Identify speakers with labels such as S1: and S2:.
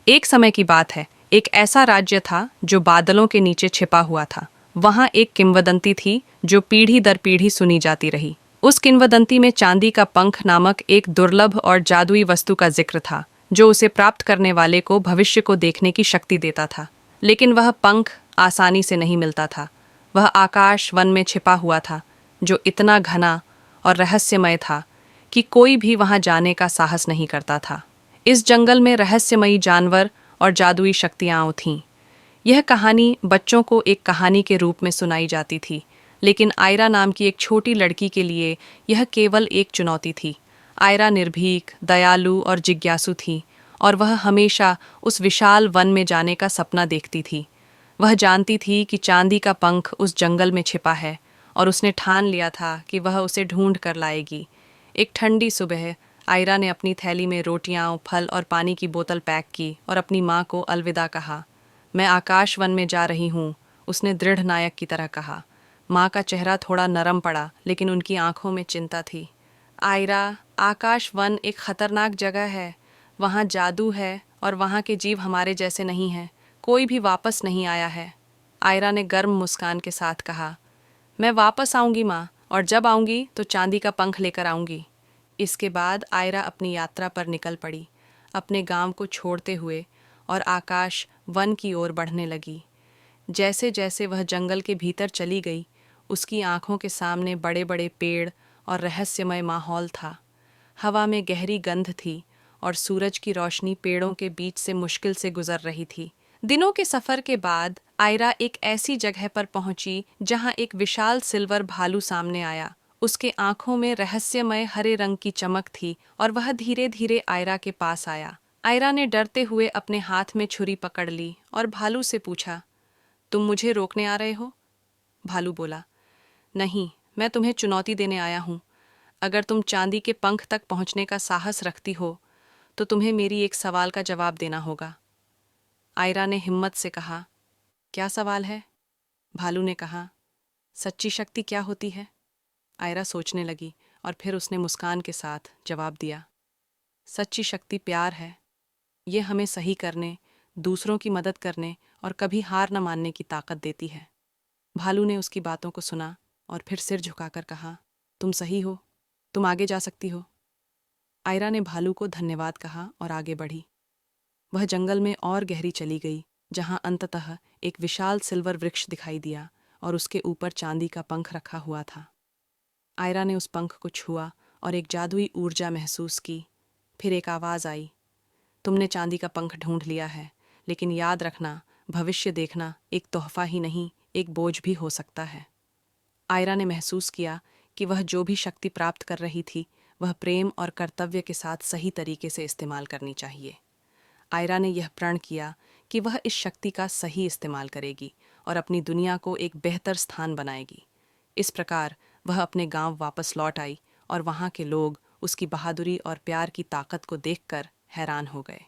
S1: एक समय की बात है, एक ऐसा राज्य था जो बादलों के नीचे छिपा हुआ था। वहां एक किंवदंती थी जो पीढ़ी दर पीढ़ी सुनी जाती रही। उस किंवदंती में चांदी का पंख नामक एक दुर्लभ और जादुई वस्तु का जिक्र था, जो उसे प्राप्त करने वाले को भविष्य को देखने की शक्ति देता था। लेकिन वह पंख आसानी से नहीं मिलता था। वह आकाश वन में छिपा हुआ था, जो इतना घना और रहस्यमय था कि कोई भी वहां जाने का साहस नहीं करता था। इस जंगल में रहस्यमयी जानवर और जादुई शक्तियां थीं। यह कहानी बच्चों को एक कहानी के रूप में सुनाई जाती थी, लेकिन आयरा नाम की एक छोटी लड़की के लिए यह केवल एक चुनौती थी। आयरा निर्भीक, दयालु और जिज्ञासु थी, और वह हमेशा उस विशाल वन में जाने का सपना देखती थी। वह जानती थी कि चांदी का पंख उस जंगल में छिपा है, और उसने ठान लिया था कि वह उसे ढूंढ कर लाएगी। एक ठंडी सुबह आयरा ने अपनी थैली में रोटियां, फल और पानी की बोतल पैक की और अपनी माँ को अलविदा कहा। मैं आकाश वन में जा रही हूँ, उसने दृढ़ नायक की तरह कहा। माँ का चेहरा थोड़ा नरम पड़ा, लेकिन उनकी आंखों में चिंता थी। आयरा, आकाश वन एक खतरनाक जगह है। वहाँ जादू है और वहाँ के जीव हमारे जैसे नहीं हैं। कोई भी वापस नहीं आया है। आयरा ने गर्म मुस्कान के साथ कहा। मैं वापस आऊंगी माँ, और जब आऊंगी तो चांदी का पंख लेकर आऊंगी। इसके बाद आयरा अपनी यात्रा पर निकल पड़ी, अपने गांव को छोड़ते हुए, और आकाश वन की ओर बढ़ने लगी। जैसे जैसे वह जंगल के भीतर चली गई, उसकी आंखों के सामने बड़े बड़े पेड़ और रहस्यमय माहौल था। हवा में गहरी गंध थी, और सूरज की रोशनी पेड़ों के बीच से मुश्किल से गुजर रही थी। दिनों के सफर के बाद आयरा एक ऐसी जगह पर पहुंची जहां एक विशाल सिल्वर भालू सामने आया। उसके आंखों में रहस्यमय हरे रंग की चमक थी, और वह धीरे धीरे आयरा के पास आया। आयरा ने डरते हुए अपने हाथ में छुरी पकड़ ली और भालू से पूछा, तुम मुझे रोकने आ रहे हो? भालू बोला, नहीं, मैं तुम्हें चुनौती देने आया हूँ। अगर तुम चांदी के पंख तक पहुँचने का साहस रखती हो, तो तुम्हें मेरी एक सवाल का जवाब देना होगा। आयरा ने हिम्मत से कहा, क्या सवाल है? भालू ने कहा, सच्ची शक्ति क्या होती है? आयरा सोचने लगी, और फिर उसने मुस्कान के साथ जवाब दिया, सच्ची शक्ति प्यार है। ये हमें सही करने, दूसरों की मदद करने और कभी हार न मानने की ताकत देती है। भालू ने उसकी बातों को सुना और फिर सिर झुकाकर कहा, तुम सही हो, तुम आगे जा सकती हो। आयरा ने भालू को धन्यवाद कहा और आगे बढ़ी। वह जंगल में और गहरी चली गई, जहां अंततः एक विशाल सिल्वर वृक्ष दिखाई दिया और उसके ऊपर चांदी का पंख रखा हुआ था। आयरा ने उस पंख को छुआ और एक जादुई ऊर्जा महसूस की। फिर एक आवाज़ आई, तुमने चांदी का पंख ढूंढ लिया है, लेकिन याद रखना, भविष्य देखना एक तोहफा ही नहीं, एक बोझ भी हो सकता है। आयरा ने महसूस किया कि वह जो भी शक्ति प्राप्त कर रही थी, वह प्रेम और कर्तव्य के साथ सही तरीके से इस्तेमाल करनी चाहिए। आयरा ने यह प्रण किया कि वह इस शक्ति का सही इस्तेमाल करेगी और अपनी दुनिया को एक बेहतर स्थान बनाएगी। इस प्रकार वह अपने गांव वापस लौट आई, और वहां के लोग उसकी बहादुरी और प्यार की ताकत को देखकर हैरान हो गए।